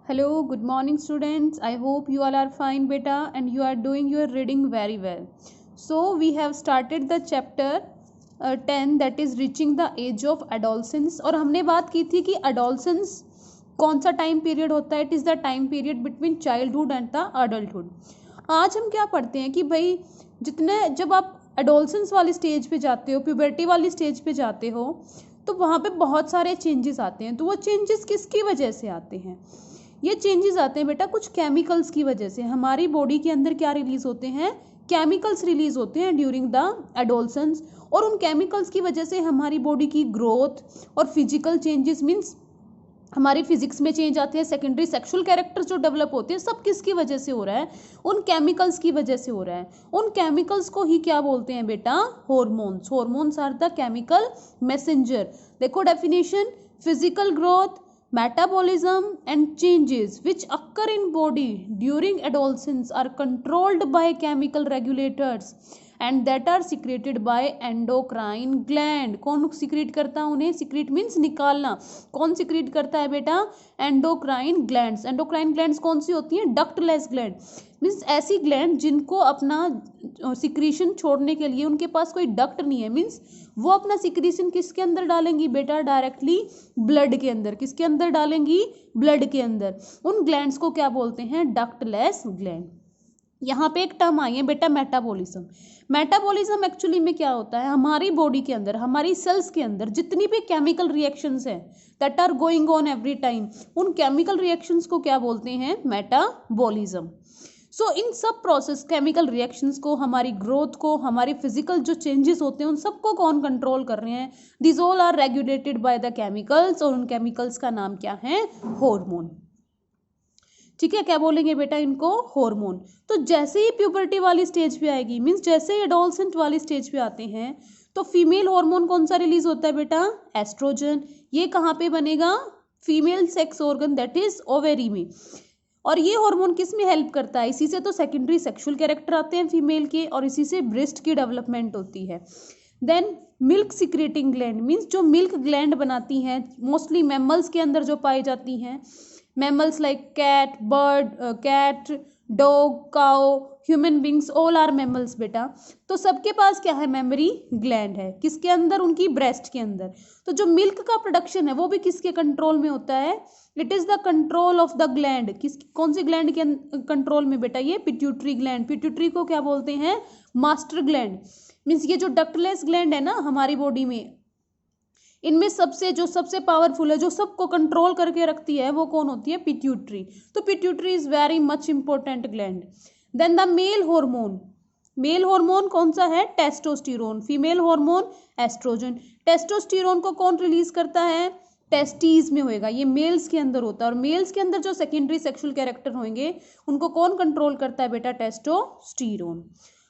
Hello, good morning, students. I hope you all are fine, beta, and you are doing your reading very well. So, we have started the chapter 10 that is reaching the age of adolescence. और हमने बात की थी कि adolescence कौन सा time period होता है. It is the time period between childhood and the adulthood. आज हम क्या पढ़ते हैं कि भाई जितने जब आप एडोलसेंस वाली स्टेज पे जाते हो, प्यूबर्टी वाली स्टेज पे जाते हो, तो वहाँ पे बहुत सारे चेंजेस आते हैं. तो वो चेंजेस किसकी वजह से आते हैं? ये चेंजेस आते हैं बेटा कुछ केमिकल्स की वजह से. हमारी बॉडी के अंदर क्या रिलीज होते हैं? केमिकल्स रिलीज होते हैं ड्यूरिंग द एडोलसेंस. और उन केमिकल्स की वजह से हमारी बॉडी की ग्रोथ और फिजिकल चेंजेस मीन्स हमारी फिजिक्स में चेंज आते हैं. सेकेंडरी सेक्सुअल कैरेक्टर्स जो डेवलप होते हैं सब किसकी वजह से हो रहा है? उन केमिकल्स की वजह से हो रहा है. उन केमिकल्स को ही क्या बोलते हैं बेटा? Hormones. Hormones are the chemical messenger. देखो definition: physical growth, metabolism and changes which occur in body during adolescence are controlled by chemical regulators and that are secreted by endocrine gland. कौन secrete करता है उन्हें? Secrete means निकालना. कौन secrete करता है बेटा? Endocrine glands. एंडोक्राइन ग्लैंड्स कौन सी होती हैं? डक्टलेस ग्लैंड मीन्स ऐसी ग्लैंड जिनको अपना सिक्रीशन छोड़ने के लिए उनके पास कोई डक्ट नहीं है. मीन्स वो अपना सिक्रीशन किसके अंदर डालेंगी बेटा? डायरेक्टली ब्लड के अंदर. किसके अंदर डालेंगी? ब्लड के अंदर. उन ग्लैंड्स को क्या बोलते हैं? Ductless gland. यहाँ पे एक टर्म आई है बेटा मेटाबॉलिज्म. मेटाबॉलिज्म एक्चुअली में क्या होता है? हमारी बॉडी के अंदर, हमारी सेल्स के अंदर जितनी भी केमिकल रिएक्शंस हैं that are going on every time, उन केमिकल रिएक्शंस को क्या बोलते हैं? मेटाबॉलिज्म. सो इन सब प्रोसेस, केमिकल रिएक्शंस को, हमारी ग्रोथ को, हमारी फिजिकल जो चेंजेस होते हैं उन सबको कौन कंट्रोल कर रहे हैं? This all are regulated by the chemicals. और उन केमिकल्स का नाम क्या है? हार्मोन. ठीक है, क्या बोलेंगे बेटा इनको? हार्मोन. तो जैसे ही प्यूबर्टी वाली स्टेज पे आएगी, मीन्स जैसे ही एडोलसेंट वाली स्टेज पे आते हैं, तो फीमेल हार्मोन कौन सा रिलीज होता है बेटा? एस्ट्रोजन. ये कहाँ पे बनेगा? Female sex organ that is ovary में. और ये हार्मोन किस में हेल्प करता है? इसी से तो सेकेंडरी सेक्सुअल कैरेक्टर आते हैं फीमेल के, और इसी से ब्रेस्ट की डेवलपमेंट होती है. Then milk secreting gland means जो मिल्क ग्लैंड बनाती हैं, मोस्टली मैमल्स के अंदर जो पाई जाती हैं. Mammals like cat, bird, cat, dog, cow, human beings, all are mammals बेटा. तो सबके पास क्या है? मेमरी ग्लैंड है. किसके अंदर? उनकी ब्रेस्ट के अंदर. तो जो मिल्क का प्रोडक्शन है वो भी किसके कंट्रोल में होता है? It is the control of the gland. किस कौन सी ग्लैंड के कंट्रोल में बेटा? ये पिट्यूटरी ग्लैंड. पिट्यूटरी को क्या बोलते हैं? Master gland. मीन्स ये जो डक्टलेस ग्लैंड है ना हमारी बॉडी में, इनमें सबसे पावरफुल है, जो सबको कंट्रोल करके रखती है, वो कौन होती है? पिट्यूटरी. तो pituitary is very much important gland. Then the male hormone. Male hormone कौन सा है? Testosterone. Female hormone oestrogen. Testosterone को कौन रिलीज करता है? टेस्टीज में होएगा. ये मेल्स के अंदर होता है. और मेल्स के अंदर जो सेकेंडरी सेक्सुअल कैरेक्टर होंगे उनको कौन कंट्रोल करता है बेटा? टेस्टोस्टेरोन.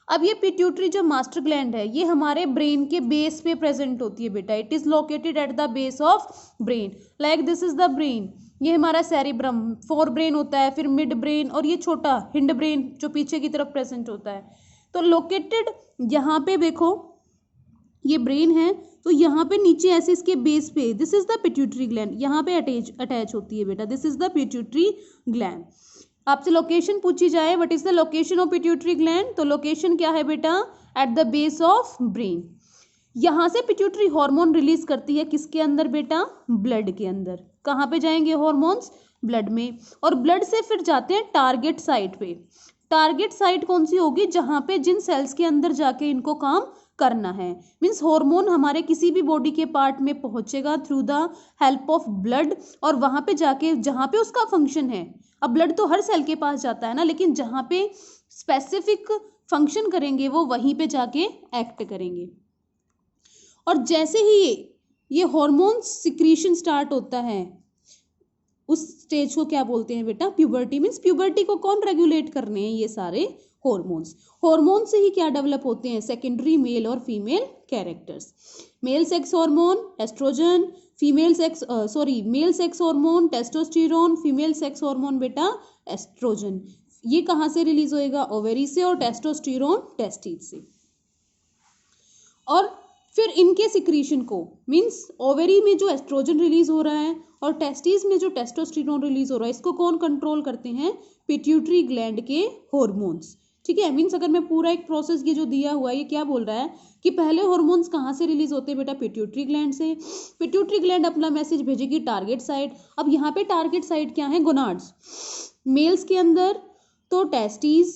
अब ये पिट्यूटरी जो मास्टर ग्लैंड है ये हमारे ब्रेन के बेस पे प्रेजेंट होती है बेटा. It is located at the base of brain. Like this is the brain. ये हमारा सेरिब्रम, फोर ब्रेन होता है, फिर मिड ब्रेन, और ये छोटा हिंड ब्रेन जो पीछे की तरफ प्रेजेंट होता है. तो लोकेटेड यहाँ पे देखो, ये ब्रेन है, तो यहाँ पे नीचे ऐसे इसके बेस पे this is the pituitary gland. यहाँ पे अटैच होती है बेटा. This is the pituitary gland. आपसे लोकेशन पूछी जाए what is the location of pituitary gland, तो लोकेशन क्या है बेटा? At the base of brain. यहां से पिट्यूटरी हार्मोन रिलीज करती है किसके अंदर बेटा? ब्लड के अंदर. कहाँ पे जाएंगे हार्मोन्स? ब्लड में. और ब्लड से फिर जाते हैं टारगेट साइट पे. टारगेट साइट कौन सी होगी? जहां पे जिन सेल्स के अंदर जाके इनको काम करना है. मीन्स हार्मोन हमारे किसी भी बॉडी के पार्ट में पहुंचेगा through the help of blood, और वहां पे जाके जहां पे उसका फंक्शन है. अब ब्लड तो हर सेल के पास जाता है ना, लेकिन जहां पे स्पेसिफिक फंक्शन करेंगे वो वहीं पे जाके एक्ट करेंगे. और जैसे ही ये हार्मोन सिक्रीशन स्टार्ट होता है उस स्टेज को क्या बोलते हैं बेटा? प्यूबर्टी. मीन्स प्यूबर्टी को कौन रेगुलेट करने हैं? ये सारे हॉर्मोन्स. हॉर्मोन से ही क्या डेवलप होते हैं? सेकेंडरी मेल और female characters. Male sex hormone oestrogen, male sex hormone testosterone, female sex hormone बेटा एस्ट्रोजन. ये कहाँ से रिलीज होएगा? ओवेरी से. और टेस्टोस्टेरोन टेस्टिस से. और फिर इनके सिक्रीशन को, मीन्स ओवेरी में जो एस्ट्रोजन रिलीज हो रहा है और टेस्टिस में जो टेस्टोस्टेरोन रिलीज हो रहा है, इसको कौन कंट्रोल करते हैं? पिट्यूटरी ग्लैंड के हॉर्मोन्स। ठीक है, मीन्स अगर मैं पूरा एक प्रोसेस ये जो दिया हुआ है ये क्या बोल रहा है कि पहले हॉर्मोन्स कहाँ से रिलीज होते हैं बेटा? पिट्यूटरी ग्लैंड से। पिट्यूटरी ग्लैंड अपना मैसेज भेजेगी टारगेट साइड। अब यहाँ पे टारगेट साइड क्या है? गोनाड्स। मेल्स के अंदर तो टेस्टिस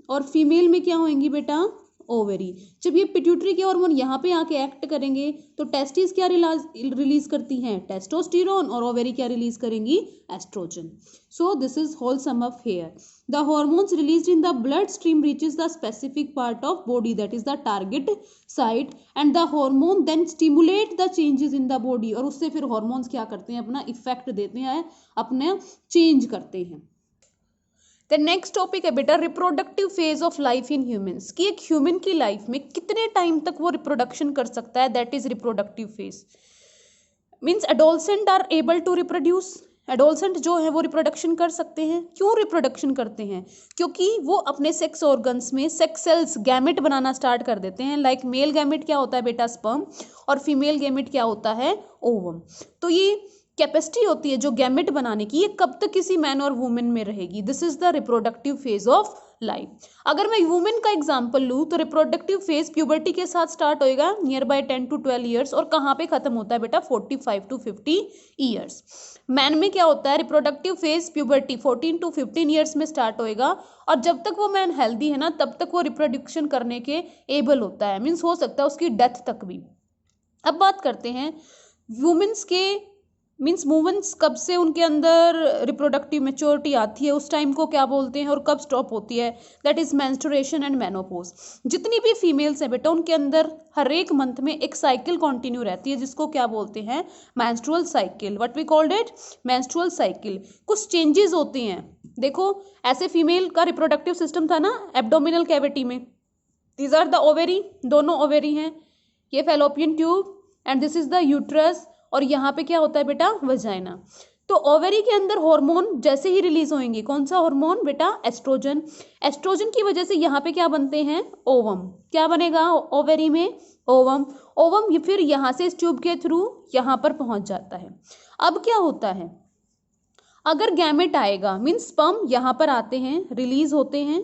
और फीमेल में क्या होंगी बेटा? ओवेरी। जब ये पिट्यूटरी के हार्मोन यहाँ पे आके एक्ट करेंगे तो टेस्टिस क्या रिलीज करती हैं? टेस्टोस्टेरोन। और ओवेरी क्या रिलीज करेंगी? Oestrogen. So this is whole sum of here. The hormones released in the blood stream reaches the specific part of body that is the target site and the hormone then stimulate the changes in the body. और उससे फिर hormones क्या करते हैं? अपना effect देते हैं, अपने चेंज करते हैं। द नेक्स्ट टॉपिक है बेटा reproductive phase of life in humans, कि एक ह्यूमन की लाइफ में कितने टाइम तक वो रिप्रोडक्शन कर सकता है, that is reproductive phase. Means adolescent are able to reproduce. Adolescent जो है वो रिप्रोडक्शन कर सकते हैं। क्यों रिप्रोडक्शन करते हैं? क्योंकि वो अपने सेक्स ऑर्गन्स में सेक्स सेल्स गैमेट बनाना स्टार्ट कर देते हैं। लाइक मेल गैमेट क्या होता है बेटा? स्पर्म। और फीमेल गैमेट क्या होता है? ओवम। तो ये कैपेसिटी होती है जो गैमेट बनाने की, ये कब तक किसी मैन और वुमेन में रहेगी? This is the reproductive phase of life. अगर मैं वुमेन का एग्जांपल लूँ तो रिप्रोडक्टिव फेज प्यूबर्टी के साथ स्टार्ट होएगा नियर बाय 10 to 12 ईयर्स। और कहाँ पे खत्म होता है बेटा? 45 to 50 ईयर्स। मैन में क्या होता है? Reproductive phase puberty 14 to 15 years में स्टार्ट होएगा। और जब तक वो मैन हेल्दी है ना तब तक वो रिप्रोडक्शन करने के एबल होता है। मीन्स हो सकता है उसकी डेथ तक भी। अब बात करते हैं वुमेन्स के, मीन्स वुमेन्स कब से उनके अंदर रिप्रोडक्टिव मेच्योरिटी आती है, उस टाइम को क्या बोलते हैं, और कब स्टॉप होती है? That is menstruation and menopause. जितनी भी फीमेल्स हैं बेटा उनके अंदर हर एक मंथ में एक साइकिल कंटिन्यू रहती है जिसको क्या बोलते हैं? Menstrual cycle. What we called it? Menstrual cycle. कुछ चेंजेस होते हैं। देखो ऐसे फीमेल का रिप्रोडक्टिव सिस्टम था ना एब्डोमिनल कैविटी में। दीज आर द ओवेरी, दोनों ओवेरी हैं। ये fallopian tube and this is the uterus. और यहाँ पे क्या होता है बेटा? वजाइना। तो ओवेरी के अंदर हार्मोन जैसे ही रिलीज होंगे, कौन सा हार्मोन बेटा? एस्ट्रोजन। एस्ट्रोजन की वजह से यहाँ पे क्या बनते हैं? ओवम। क्या बनेगा ओवेरी में? ओवम। ओवम ये फिर यहाँ से इस ट्यूब के थ्रू यहाँ पर पहुंच जाता है। अब क्या होता है? अगर गैमेट आएगा, मीन्स स्पर्म यहाँ पर आते हैं, रिलीज होते हैं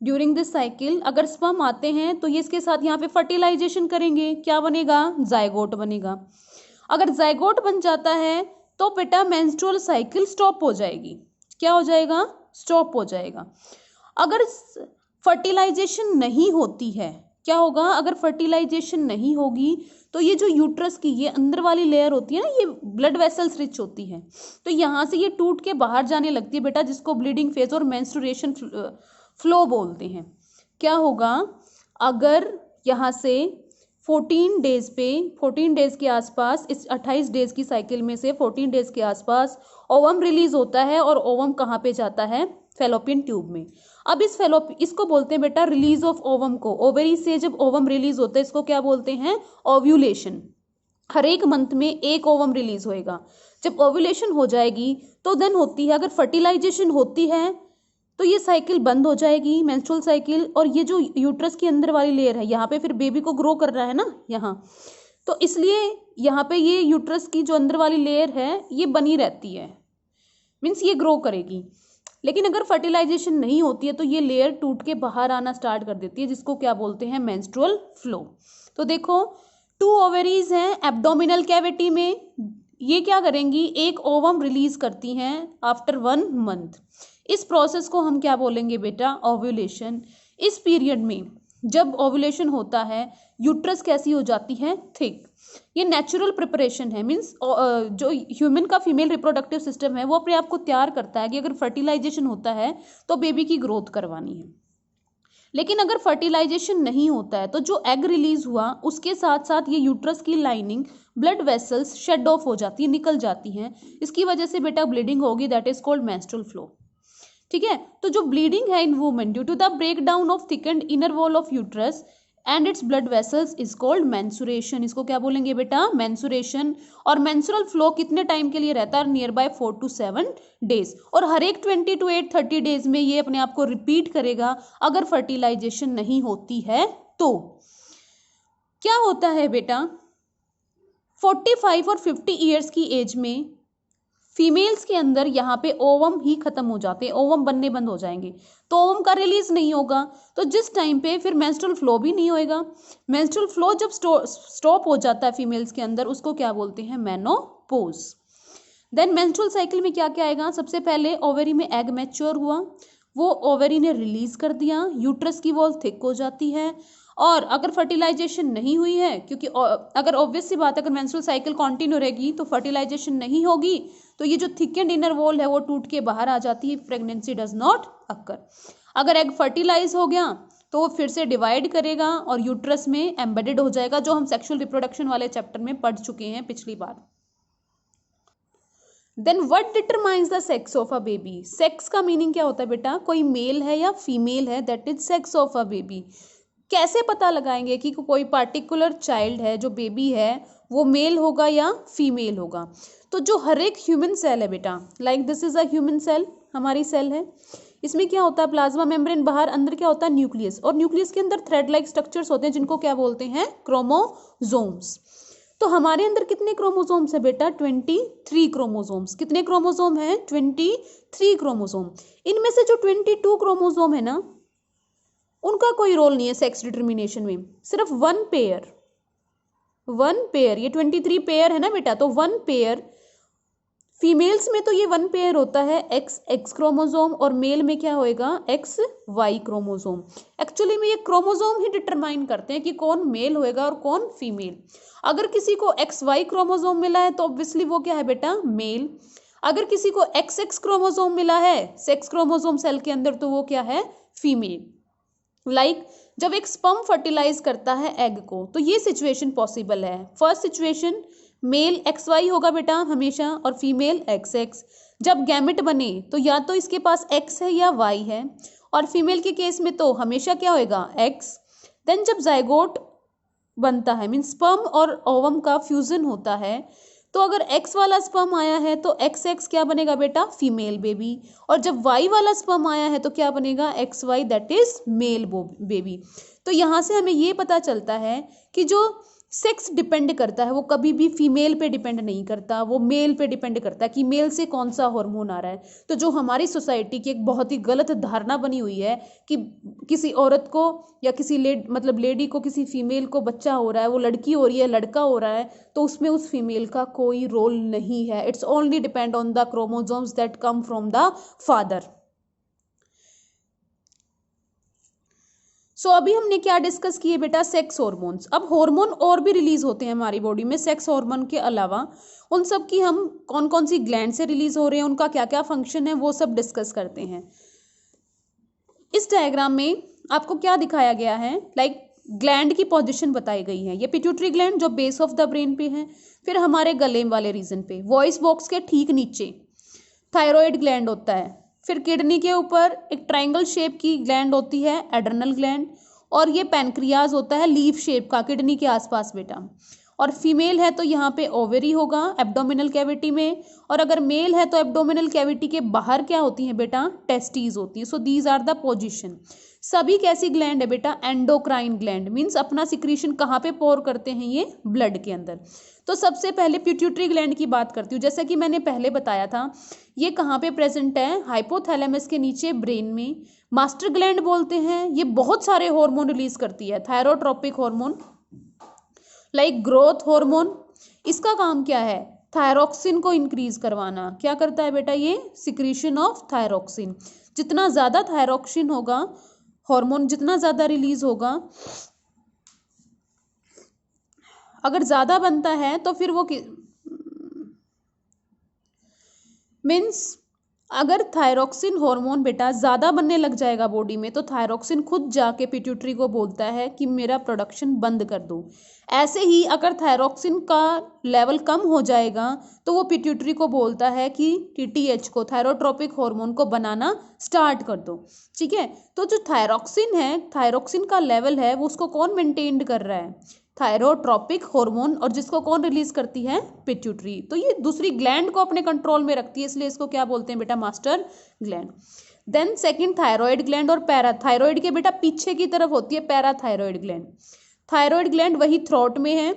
ड्यूरिंग दिस साइकिल। अगर स्पर्म आते हैं तो ये इसके साथ यहाँ पे फर्टिलाइजेशन करेंगे। क्या बनेगा? जायगोट बनेगा। अगर जायगोट बन जाता है तो बेटा मेंस्ट्रुअल साइकिल स्टॉप हो जाएगी। क्या हो जाएगा? स्टॉप हो जाएगा। अगर फर्टिलाइजेशन नहीं होती है, क्या होगा? अगर फर्टिलाइजेशन नहीं होगी तो ये जो यूट्रस की ये अंदर वाली लेयर होती है ना, ये ब्लड वेसल्स रिच होती है, तो यहाँ से ये टूट के बाहर जाने लगती है बेटा, जिसको ब्लीडिंग फेज और मेंस्ट्रुएशन फ्लो बोलते हैं। क्या होगा? अगर यहाँ से 14 डेज के आसपास, इस 28 डेज की साइकिल में से 14 डेज के आसपास ओवम रिलीज होता है। और ओवम कहाँ पे जाता है? फैलोपियन ट्यूब में। अब इसको बोलते हैं बेटा रिलीज ऑफ ओवम को। ओवेरी से जब ओवम रिलीज होता है इसको क्या बोलते हैं? ओव्यूलेशन। हर एक मंथ में एक ओवम रिलीज होएगा। जब ओव्यूलेशन हो जाएगी तो देन होती है, अगर फर्टिलाइजेशन होती है तो ये साइकिल बंद हो जाएगी, मेंस्ट्रुअल साइकिल। और ये जो यूट्रस की अंदर वाली लेयर है यहाँ पे फिर बेबी को ग्रो कर रहा है ना यहाँ, तो इसलिए यहाँ पे ये यूट्रस की जो अंदर वाली लेयर है ये बनी रहती है, मीन्स ये ग्रो करेगी। लेकिन अगर फर्टिलाइजेशन नहीं होती है तो ये लेयर टूट के बाहर आना स्टार्ट कर देती है, जिसको क्या बोलते हैं? Menstrual flow. तो देखो 2 ओवेरीज हैं एब्डोमिनल कैविटी में, ये क्या करेंगी? एक ओवम रिलीज करती हैं आफ्टर 1 मंथ। इस प्रोसेस को हम क्या बोलेंगे बेटा? ओव्यूलेशन। इस पीरियड में जब ओव्यूलेशन होता है यूट्रस कैसी हो जाती है? थिक। ये नेचुरल प्रिपरेशन है, मीन्स जो ह्यूमन का फीमेल रिप्रोडक्टिव सिस्टम है वो अपने आप को तैयार करता है कि अगर फर्टिलाइजेशन होता है तो बेबी की ग्रोथ करवानी है। लेकिन अगर फर्टिलाइजेशन नहीं होता है तो जो एग रिलीज हुआ उसके साथ साथ ये यूट्रस की lining blood vessels shed off हो जाती है, निकल जाती हैं। इसकी वजह से बेटा ब्लीडिंग होगी, that is called menstrual flow. ठीक है, तो जो ब्लीडिंग है in women due to the break down of thickened inner wall of uterus and its blood vessels is called menstruation. इसको क्या बोलेंगे बेटा? मेंसुरेशन। और मेंस्ट्रुअल फ्लो कितने टाइम के लिए रहता है? Near by 4 to 7 days. और हर एक 20 to 30 डेज में ये अपने आप को रिपीट करेगा अगर फर्टिलाइजेशन नहीं होती है तो। क्या होता है बेटा, 45 और 50 ईयर्स की एज में फीमेल्स के अंदर यहाँ पे ओवम ही खत्म हो जाते हैं, ओवम बनने बंद हो जाएंगे, तो ओवम का रिलीज नहीं होगा, तो जिस टाइम पे फिर मेंस्ट्रुअल फ्लो भी नहीं होएगा। मेंस्ट्रुअल फ्लो जब स्टॉप हो जाता है फीमेल्स के अंदर, उसको क्या बोलते हैं, मेनोपॉज। देन मेंस्ट्रुअल साइकिल में क्या क्या आएगा, सबसे पहले ओवरी में एग मैच्योर हुआ, वो ओवरी ने रिलीज कर दिया, यूट्रस की वॉल थिक हो जाती है, और अगर फर्टिलाइजेशन नहीं हुई है, क्योंकि अगर ऑब्वियस सी बात है अगर मेंस्ट्रुअल साइकिल कंटिन्यू रहेगी तो फर्टिलाइजेशन नहीं होगी, तो ये जो थिक एंड इनर वॉल है वो टूट के बाहर आ जाती है, प्रेगनेंसी डज नॉट अकर। अगर एग फर्टिलाइज हो गया तो वो फिर से डिवाइड करेगा और यूट्रस में एम्बेडेड हो जाएगा, जो हम सेक्सुअल रिप्रोडक्शन वाले चैप्टर में पढ़ चुके हैं पिछली बार। Then what determines the sex of a baby, sex का मीनिंग क्या होता है बेटा, कोई मेल है या फीमेल है, that is sex of a baby. कैसे पता लगाएंगे कि कोई पार्टिकुलर चाइल्ड है, जो बेबी है, वो मेल होगा या फीमेल होगा। तो जो हर एक ह्यूमन सेल है बेटा, like this is a human cell, हमारी सेल है, इसमें क्या होता है, प्लाज्मा मेम्ब्रेन बाहर, अंदर क्या होता है, न्यूक्लियस, और न्यूक्लियस के अंदर थ्रेड लाइक स्ट्रक्चर्स होते हैं जिनको क्या बोलते हैं, क्रोमोसोम्स। तो हमारे अंदर कितने क्रोमोसोम्स है बेटा, 23 क्रोमोसोम्स। कितने क्रोमोसोम है, 23 क्रोमोसोम। इनमें से जो 22 क्रोमोसोम है ना, उनका कोई रोल नहीं है सेक्स डिटर्मिनेशन में, सिर्फ वन पेयर, ये 23 पेयर है ना बेटा, तो वन पेयर फीमेल्स में, तो ये वन पेयर होता है एक्स क्रोमोसोम, और मेल में क्या होएगा, XY क्रोमोसोम। एक्चुअली में ये क्रोमोसोम ही डिटरमाइन करते हैं कि कौन मेल होएगा और कौन फीमेल। अगर किसी को XY क्रोमोसोम मिला है तो ऑब्वियसली वो क्या है बेटा, मेल। अगर किसी को XX क्रोमोसोम मिला है सेक्स क्रोमोसोम सेल के अंदर, तो वो क्या है, फीमेल। लाइक जब एक स्पर्म फर्टिलाइज करता है एग को, तो ये सिचुएशन पॉसिबल है। फर्स्ट सिचुएशन, मेल XY होगा बेटा हमेशा और फीमेल XX। जब गैमेट बने तो या तो इसके पास X है या Y है, और फीमेल के केस में तो हमेशा क्या होएगा, X। देन जब जाइगोट बनता है, मीन स्पर्म और ओवम का फ्यूजन होता है, तो अगर X वाला स्पर्म आया है तो XX क्या बनेगा बेटा, फीमेल बेबी, और जब Y वाला स्पर्म आया है तो क्या बनेगा, XY, that is male baby. तो यहाँ से हमें ये पता चलता है कि जो सेक्स डिपेंड करता है वो कभी भी फीमेल पे डिपेंड नहीं करता, वो मेल पे डिपेंड करता है कि मेल से कौन सा हार्मोन आ रहा है। तो जो हमारी सोसाइटी की एक बहुत ही गलत धारणा बनी हुई है कि किसी औरत को या किसी लेडी को, किसी फीमेल को बच्चा हो रहा है, वो लड़की हो रही है, लड़का हो रहा है, तो उसमें उस फीमेल का कोई रोल नहीं है। It's only depend on the chromosomes that come from the father. So अभी हमने क्या डिस्कस किए बेटा, सेक्स हॉर्मोन्स। अब हॉर्मोन और भी रिलीज होते हैं हमारी बॉडी में सेक्स हार्मोन के अलावा, उन सब की हम कौन कौन सी ग्लैंड से रिलीज हो रहे हैं, उनका क्या क्या फंक्शन है, वो सब डिस्कस करते हैं। इस डायग्राम में आपको क्या दिखाया गया है, लाइक ग्लैंड की पोजीशन बताई गई है। ये पिट्यूटरी ग्लैंड जो बेस ऑफ द ब्रेन पे है, फिर हमारे गले वाले रीजन पे, वॉइस बॉक्स के ठीक नीचे थायराइड ग्लैंड होता है, फिर किडनी के ऊपर एक ट्रायंगल शेप की ग्लैंड होती है, एड्रेनल ग्लैंड, और ये पैनक्रियाज होता है लीफ शेप का किडनी के आसपास बेटा। और फीमेल है तो यहाँ पे ओवरी होगा एब्डोमिनल कैविटी में, और अगर मेल है तो एब्डोमिनल कैविटी के बाहर क्या होती है बेटा, टेस्टीज होती है। So these are the position. सभी कैसी ग्लैंड है बेटा, एंडोक्राइन ग्लैंड, मीन्स अपना सिक्रीशन कहाँ पे पोर करते हैं, ये ब्लड के अंदर। तो सबसे पहले पिट्यूटरी ग्लैंड की बात करती हूँ। जैसा कि मैंने पहले बताया था, ये कहाँ पे प्रेजेंट है, हाइपोथैलेमस के नीचे ब्रेन में। मास्टर ग्लैंड बोलते हैं, ये बहुत सारे हार्मोन रिलीज करती है, thyrotropic hormone, like growth hormone. इसका काम क्या है, थायरोक्सिन को इंक्रीज करवाना। क्या करता है बेटा, ये सिक्रीशन ऑफ थायरोक्सिन। जितना ज्यादा थायरोक्सिन होगा, हार्मोन जितना ज्यादा रिलीज होगा, अगर ज्यादा बनता है तो फिर वो मीन्स अगर थायरोक्सिन हार्मोन बेटा ज़्यादा बनने लग जाएगा बॉडी में, तो थायरोक्सिन खुद जाके पिट्यूटरी को बोलता है कि मेरा प्रोडक्शन बंद कर दो। ऐसे ही अगर थायरोक्सिन का लेवल कम हो जाएगा तो वो पिट्यूटरी को बोलता है कि TTH को, थायरोट्रोपिक हार्मोन को बनाना स्टार्ट कर दो। ठीक है, तो जो थायरोक्सिन है, थायरोक्सिन का लेवल है, वो उसको कौन मेंटेन कर रहा है, थायरोट्रोपिक हार्मोन, और जिसको कौन रिलीज करती है, पिट्यूटरी। तो ये दूसरी ग्लैंड को अपने कंट्रोल में रखती है, इसलिए इसको क्या बोलते हैं बेटा, master gland. Then second thyroid gland और पैराथायराइड के बेटा पीछे की तरफ होती है पैराथायराइड ग्लैंड। थायराइड ग्लैंड वही थ्रोट में है,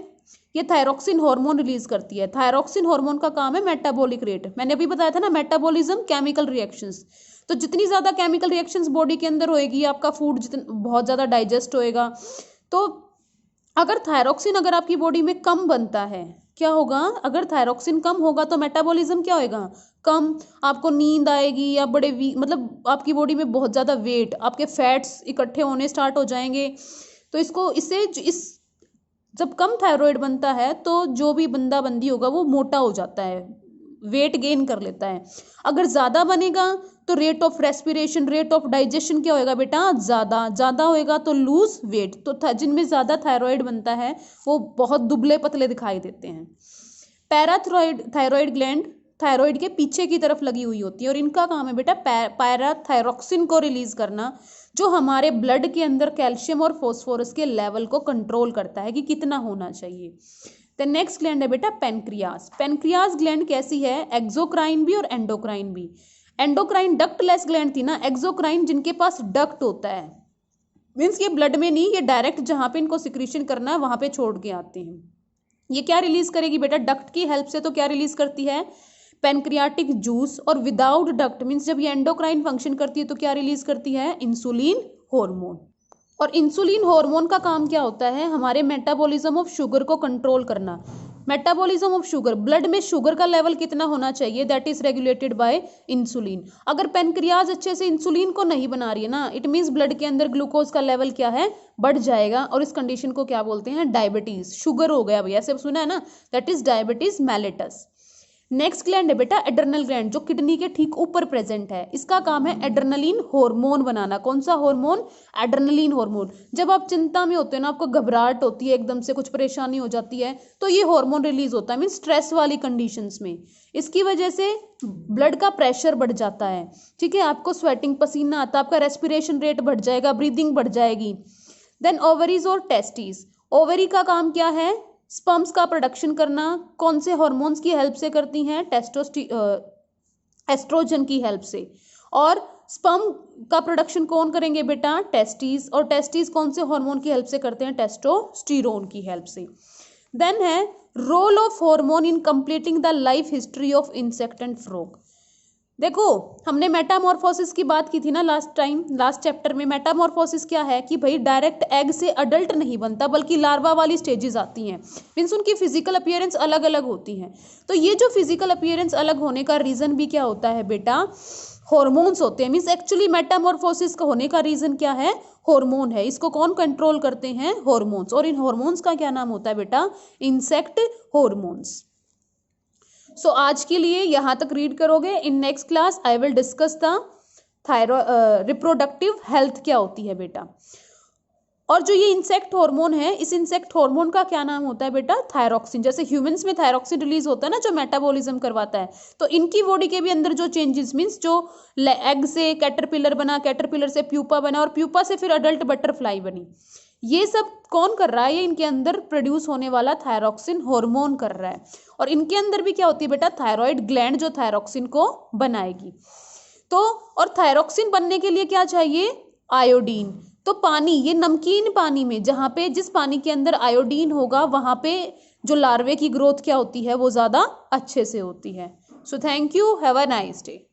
ये थायरोक्सिन हार्मोन रिलीज करती है। थायरोक्सिन हार्मोन का काम है मेटाबॉलिक रेट, मैंने अभी बताया था ना, मेटाबॉलिज्म केमिकल रिएक्शंस। तो जितनी ज्यादा केमिकल रिएक्शंस बॉडी के अंदर होएगी, आपका फूड जितना बहुत ज्यादा डाइजेस्ट होएगा। तो अगर थायरोक्सिन अगर आपकी बॉडी में कम बनता है, क्या होगा, अगर थायरोक्सिन कम होगा तो मेटाबॉलिज्म क्या होएगा, कम। आपको नींद आएगी या बड़े मतलब आपकी बॉडी में बहुत ज्यादा वेट, आपके फैट्स इकट्ठे होने स्टार्ट हो जाएंगे। तो इस जब कम थायराइड बनता है तो जो भी बंदा बंदी होगा वो मोटा हो जाता है, वेट गेन कर लेता है। अगर ज्यादा बनेगा तो rate of respiration, rate of digestion क्या होएगा बेटा, ज्यादा होएगा तो लूज वेट। तो जिनमें ज्यादा थायराइड बनता है वो बहुत दुबले पतले दिखाई देते हैं। थायराइड ग्लैंड थायराइड के पीछे की तरफ लगी हुई होती है और इनका काम है बेटा पैराथायरोक्सिन को रिलीज करना, जो हमारे ब्लड के अंदर कैल्शियम और फास्फोरस के लेवल को कंट्रोल करता है कि कितना होना चाहिए। द नेक्स्ट ग्लैंड है बेटा पेनक्रियास। पेनक्रियास ग्लैंड कैसी है, एक्सोक्राइन भी और एंडोक्राइन भी। एंडोक्राइन डक्टलेस ग्लैंड थी ना, एक्सोक्राइन जिनके पास डक्ट होता है, मीन्स ये ब्लड में नहीं, ये डायरेक्ट जहां पे इनको सिक्रीशन करना है वहां पे छोड़ के आते हैं। ये क्या रिलीज करेगी बेटा, डक्ट की हेल्प से। तो क्या रिलीज करती है, पेनक्रियाटिक जूस। और विदाउट डक्ट मीन्स जब ये एंडोक्राइन फंक्शन करती है तो क्या रिलीज करती है, इंसुलिन हार्मोन। और इंसुलिन हार्मोन का काम क्या होता है, हमारे मेटाबॉलिज्म ऑफ शुगर को कंट्रोल करना। मेटाबॉलिज्म ऑफ शुगर, ब्लड में शुगर का लेवल कितना होना चाहिए, that is regulated by insulin. अगर पेनक्रियाज अच्छे से इंसुलिन को नहीं बना रही है ना, इट मीन्स ब्लड के अंदर ग्लूकोज का लेवल क्या है, बढ़ जाएगा। और इस कंडीशन को क्या बोलते हैं, डायबिटीज, शुगर हो गया भैया, ऐसे सुना है ना, that is diabetes mellitus. Next gland है बेटा एड्रेनल ग्लैंड, जो किडनी के ठीक ऊपर प्रेजेंट है। इसका काम है एड्रेनलिन हार्मोन बनाना। कौन सा हार्मोन, एड्रेनलिन हार्मोन। जब आप चिंता में होते हो ना, आपको घबराहट होती है, एकदम से कुछ परेशानी हो जाती है, तो ये हार्मोन रिलीज होता है, मीन स्ट्रेस वाली कंडीशंस में। इसकी वजह से ब्लड का प्रेशर बढ़ जाता है, ठीक है, आपको स्वेटिंग, पसीना आता है, आपका रेस्पिरेशन रेट बढ़ जाएगा, ब्रीदिंग बढ़ जाएगी। देन ओवरीज और टेस्टिस। ओवरी का काम क्या है, स्पर्म्स का प्रोडक्शन करना। कौन से हार्मोन्स की हेल्प से करती हैं, एस्ट्रोजन की हेल्प से। और स्पर्म का प्रोडक्शन कौन करेंगे बेटा, टेस्टिस। और टेस्टिस कौन से हार्मोन की हेल्प से करते हैं, टेस्टोस्टेरोन की हेल्प से। देन है role of hormone in completing the life history of insect and frog. देखो हमने मेटामॉर्फोसिस की बात की थी ना लास्ट चैप्टर में। मेटामॉर्फोसिस क्या है कि भाई डायरेक्ट एग से अडल्ट नहीं बनता, बल्कि लार्वा वाली स्टेजेस आती हैं, मीन्स उनकी फिजिकल अपीयरेंस अलग अलग होती हैं। तो ये जो फिजिकल अपीयरेंस अलग होने का रीजन भी क्या होता है बेटा, हॉर्मोन्स होते हैं। मीन्स एक्चुअली मेटामॉर्फोसिस का होने का रीजन क्या है, हार्मोन है। इसको कौन कंट्रोल करते हैं, हॉर्मोन्स। और इन हॉर्मोन्स का क्या नाम होता है बेटा, इंसेक्ट हॉर्मोन्स। सो आज के लिए यहाँ तक रीड करोगे। In next class I will discuss the reproductive health क्या होती है बेटा। और जो ये इंसेक्ट हार्मोन है, इस इंसेक्ट हार्मोन का क्या नाम होता है बेटा, थायरोक्सिन। जैसे ह्यूमंस में थायरोक्सिन रिलीज होता है ना, जो मेटाबॉलिज्म करवाता है, तो इनकी बॉडी के भी अंदर जो चेंजेस, मीन्स जो एग से कैटरपिलर बना, कैटरपिलर से प्यूपा बना, और प्यूपा से फिर अडल्ट बटरफ्लाई बनी, ये सब कौन कर रहा है, ये इनके अंदर प्रोड्यूस होने वाला थायरोक्सिन हार्मोन कर रहा है। और इनके अंदर भी क्या होती है बेटा, थायराइड ग्लैंड जो थायरोक्सिन को बनाएगी। तो और थायरोक्सिन बनने के लिए क्या चाहिए, आयोडीन। तो पानी, ये नमकीन पानी में जहां पे, जिस पानी के अंदर आयोडीन होगा, वहां पे जो लार्वे की ग्रोथ क्या होती है, वो ज्यादा अच्छे से होती है। So thank you, have a nice day.